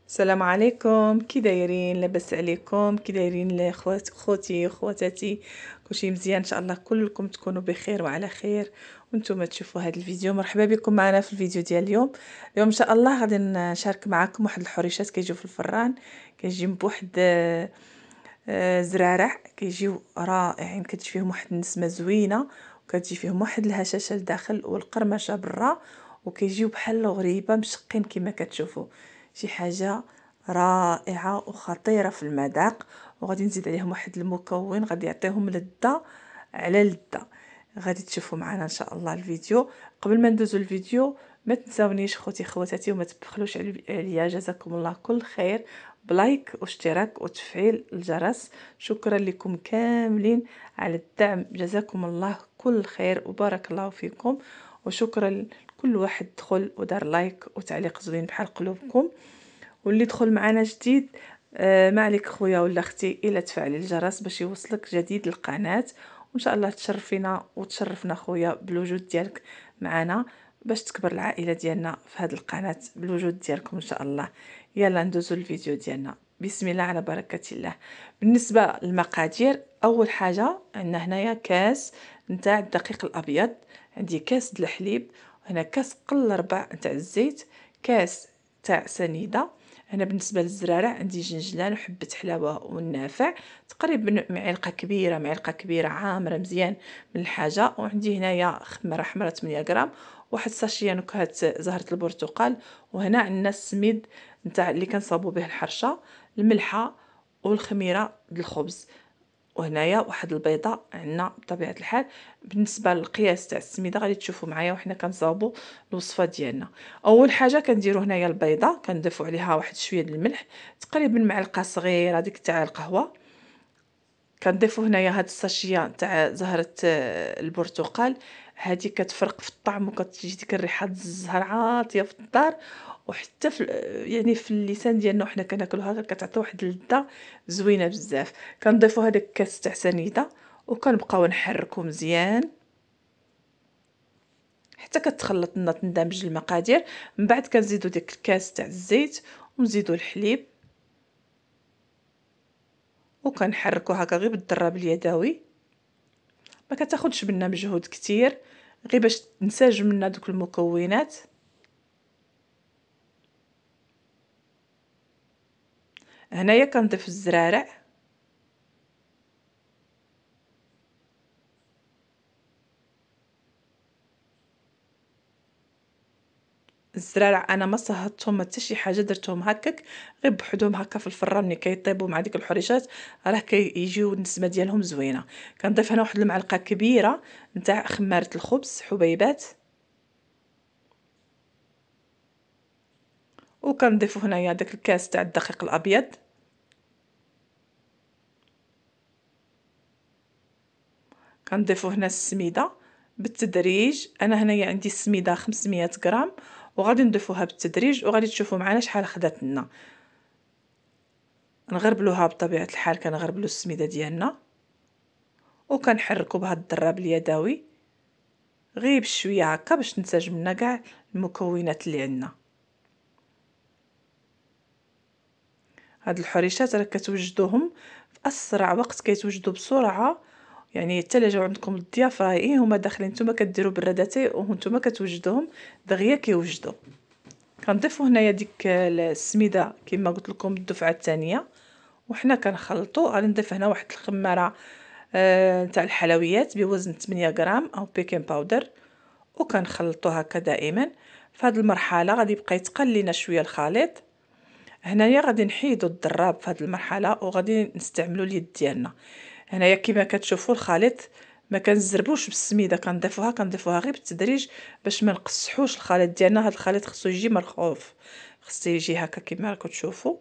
السلام عليكم، كي دايرين؟ لاباس عليكم؟ كي دايرين خوتي وخواتاتي؟ كلشي مزيان ان شاء الله، كلكم تكونوا بخير وعلى خير وانتم تشوفوا هذا الفيديو. مرحبا بكم معنا في الفيديو ديال اليوم ان شاء الله غادي نشارك معكم واحد الحريشات كيجيو في الفران، كيجيو بواحد زرارع، كيجيو رائعين، كتجي فيهم واحد النسمه زوينه وكتجي فيهم واحد الهشاشه لداخل والقرمشه برا، وكيجيو بحال غريبه مشقين كما كتشوفوا. شي حاجه رائعه وخطيره في المذاق، وغادي نزيد عليهم واحد المكون غادي يعطيهم لذه على لذه. غادي تشوفوا معنا ان شاء الله الفيديو. قبل ما ندوزو الفيديو ما تنساونيش خوتي خواتاتي وما تبخلوش عليا، جزاكم الله كل خير، بلايك واشتراك وتفعيل الجرس. شكرا لكم كاملين على الدعم، جزاكم الله كل خير وبارك الله فيكم. وشكرا لكل واحد دخل ودار لايك وتعليق زوين بحال قلوبكم. واللي دخل معنا جديد، ما عليك خويا ولا اختي الا تفعل الجرس باش يوصلك جديد القناه. وان شاء الله تشرفينا وتشرفنا خويا بالوجود ديالك معنا، باش تكبر العائله ديالنا في هذه القناه بالوجود ديالكم ان شاء الله. يلا ندوزو الفيديو ديالنا، بسم الله على بركه الله. بالنسبه للمقادير، اول حاجه عندنا هنايا كاس نتاع الدقيق الابيض، عندي كاس د الحليب، هنا كاس قل ربع نتاع الزيت، كاس تاع سنيده. هنا بالنسبه للزرارع عندي جنجلان وحبه حلاوه والنافع، تقريبا معلقه كبيره عامره مزيان من الحاجه. وعندي هنايا خمره حمراء 8 غرام، واحد ساشيه نكهه زهره البرتقال. وهنا عندنا السميد نتاع اللي كنصاوبوا به الحرشه، الملحه والخميره د الخبز. وهنايا واحد البيضه عندنا بطبيعه الحال. بالنسبه للقياس تاع السميده غادي تشوفوا معايا وحنا كنصاوبوا الوصفه ديالنا. اول حاجه كنديروا هنايا البيضه، كنضيفوا عليها واحد شويه د الملح، تقريبا معلقه صغيره ديك تاع القهوه. كنضيفوا هنايا هاد الساشيه تاع زهره البرتقال، هذه كتفرق في الطعم وكتجي ديك الريحه الزهر عاطيه في الدار، وحتى في يعني في اللسان ديالنا وحنا كناكلوها كتعطي واحد اللذه زوينه بزاف. كنضيفوا هذاك الكاس تاع سنيده وكنبقاو نحركو مزيان حتى كتخلط لنا تندمج المقادير. من بعد كنزيدو ديك الكاس تاع الزيت ونزيدو الحليب وكنحركو هكا غير بالضراب اليدوي. ما كتاخدش منا مجهود كتير، غير باش تنسجم لنا دوك المكونات. هنايا كنضيف الزرارع، الزرارع انا ما صهدتهم حتى شي حاجه، درتهم هكاك غير بوحدهم هكا في الفران ملي كيطيبوا مع ديك الحريشات، راه كيجيو النسمه ديالهم زوينه. كنضيف هنا واحد المعلقه كبيره نتاع خماره الخبز حبيبات، وكنضيفوا هنايا داك الكاس تاع الدقيق الابيض. كنضيفوا هنا السميده بالتدريج، انا هنايا عندي السميده 500 غرام وغادي نضيفوها بالتدريج وغادي تشوفوا معنا شحال خدات لنا. نغربلوها بطبيعه الحال، كنغربلو السميده ديالنا وكنحركوا بهذا الضراب اليدوي غير بشويه هكا باش تنسجم لنا كاع المكونات اللي عندنا. هاد الحريشات راه كتوجدوهم في اسرع وقت، كيتوجدوا بسرعه، يعني حتى الا جاو عندكم الضياف راه هما داخلين نتوما كديروا براداتي وانتم كتوجدوهم دغيا كيوجدوا. كنضيفوا هنايا ديك السميده كما قلت لكم الدفعه الثانيه، وحنا كنخلطوا. غادي نضيف هنا واحد الخماره نتاع الحلويات بوزن 8 غرام او بيكين باودر، وكنخلطوا هكا دائما. في هذه المرحله غادي يبقى يتقل لينا شويه الخليط. هنايا غادي نحيدوا الضراب في هذه المرحله وغادي نستعملوا اليد ديالنا. هنايا كما كتشوفوا الخليط ما كنزربوش بالسميده، كنضيفوها غير بالتدريج باش ما نقصحوش الخليط ديالنا. هذا الخليط خصو يجي مرخوف، خصو يجي هكا كما راكم تشوفوا.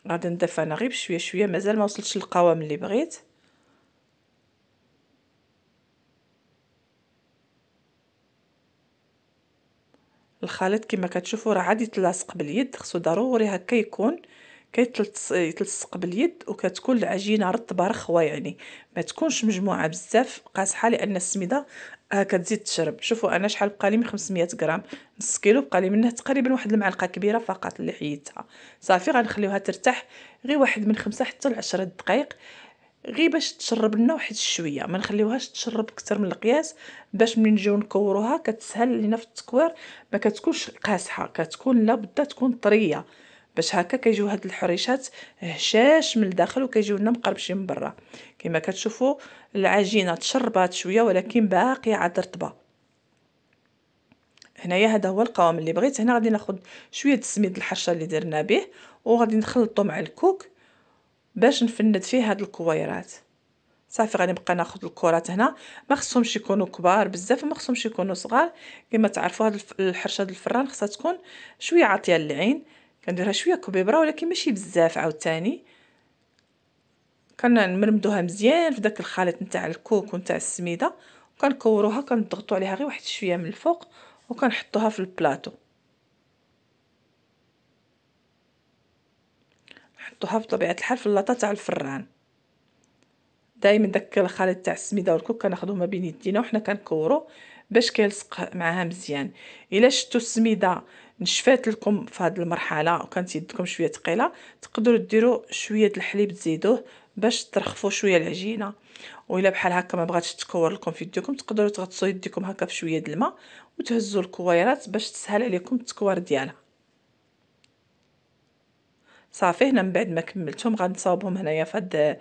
غادي نضيف انا غير بشويه شويه، مازال ما وصلتش للقوام اللي بغيت. الخليط كما كتشوفوا راه عادي يتلاصق باليد، خصو ضروري هكا يكون يتلصق باليد، وكتكون العجينه رطبه رخوه، يعني ما تكونش مجموعه بزاف قاصحه، لان السميده كتزيد تشرب. شوفوا انا شحال بقى لي من 500 غرام، نص كيلو بقى لي منه تقريبا واحد المعلقه كبيره فقط اللي حيدتها. صافي غنخليوها ترتاح غير واحد من 5 حتى ل 10 دقائق، غير باش تشرب لنا واحد شويه، ما نخليوهاش تشرب اكثر من القياس، باش ملي نجيو نكوروها كتسهل لينا في التكوير، ما كتكونش قاصحه، كتكون لابد تكون طريه، باش هكا كيجيو هاد الحريشات هشاش من الداخل وكيجيو لنا مقربشين من برا. كما كتشوفوا العجينه تشربات شويه ولكن باقيه عاد رطبه. هنايا هذا هو القوام اللي بغيت. هنا غادي ناخذ شويه السميد الحرشه اللي درنا به، وغادي نخلطو مع الكوك باش نفند فيه هاد الكويرات. صافي غادي نبقى ناخذ الكرات هنا، ما خصهمش يكونوا كبار بزاف وما خصهمش يكونوا صغار. كما تعرفوا هاد الحرشه ديال الفران خصها تكون شويه عاطيه للعين، كنديرها شويه كبيبره ولكن ماشي بزاف عاوتاني. كنمرمدوها مزيان في داك الخليط نتاع الكوك ونتاع السميده، وكنكوروها كنضغطوا عليها غير واحد شويه من الفوق وكنحطوها في البلاطو، نحطوها بطبيعه الحال في اللاطه تاع الفران. دائما داك الخليط تاع السميده والكوك كناخذوه ما بين يدينا وحنا كنكورو باش كيلصق معاها مزيان. الا شفتوا السميده نشفات لكم في هذه المرحله وكانت يدكم شويه ثقيله، تقدروا ديروا شويه الحليب تزيدوه باش ترخفوا شويه العجينه. والا بحال هكا ما بغاتش تكور لكم في يديكم، تقدروا تغطسوا يديكم هكا في شويه د الماء وتهزوا الكويرات باش تسهل عليكم التكوير ديالها. صافي هنا من بعد ما كملتهم غنصاوبهم هنايا في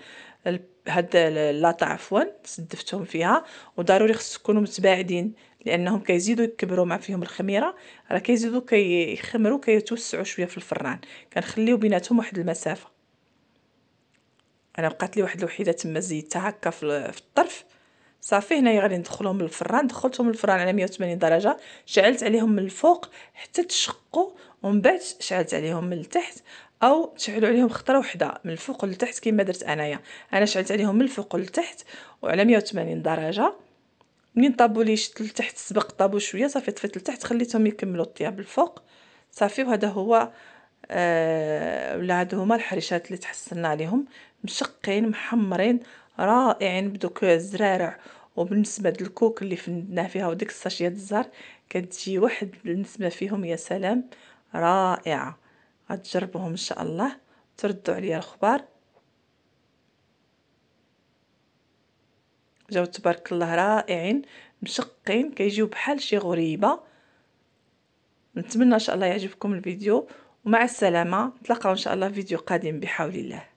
هاد اللاطه عفوا سدفتهم فيها. وضروري خصكم تكونوا متباعدين لانهم كيزيدوا يكبروا مع فيهم الخميره، راه كيزيدوا كيخمروا كيتوسعوا شويه في الفران، كنخليو بيناتهم واحد المسافه. انا بقات لي واحد الوحيده تما زيدتها هكا في الطرف. صافي هنايا غادي ندخلهم للفران، دخلتهم للفران على 180 درجه، شعلت عليهم من الفوق حتى تشقوا، ومن بعد شعلت عليهم من التحت، او تشعلوا عليهم خطره وحده من الفوق للتحت كما درت انايا. انا شعلت عليهم من الفوق للتحت وعلى 180 درجه. منين طابوا لي شت لتحت سبق طابوا شويه، صافي طفيت لتحت خليتهم يكملوا الطياب الفوق. صافي وهذا هو ولا هادو هما الحريشات اللي تحصلنا عليهم، مشقين محمرين رائعين بدوك الزرارع. وبالنسبه للكوك اللي فندناه فيها وديك الساشيه الزهر كتجي واحد النسمه فيهم يا سلام رائعه. غتجربوهم ان شاء الله تردوا عليا الخبار. جاو تبارك الله رائعين مشقين كيجيو بحال شي غريبه. نتمنى ان شاء الله يعجبكم الفيديو، ومع السلامه، نتلاقاو ان شاء الله في فيديو قادم بحول الله.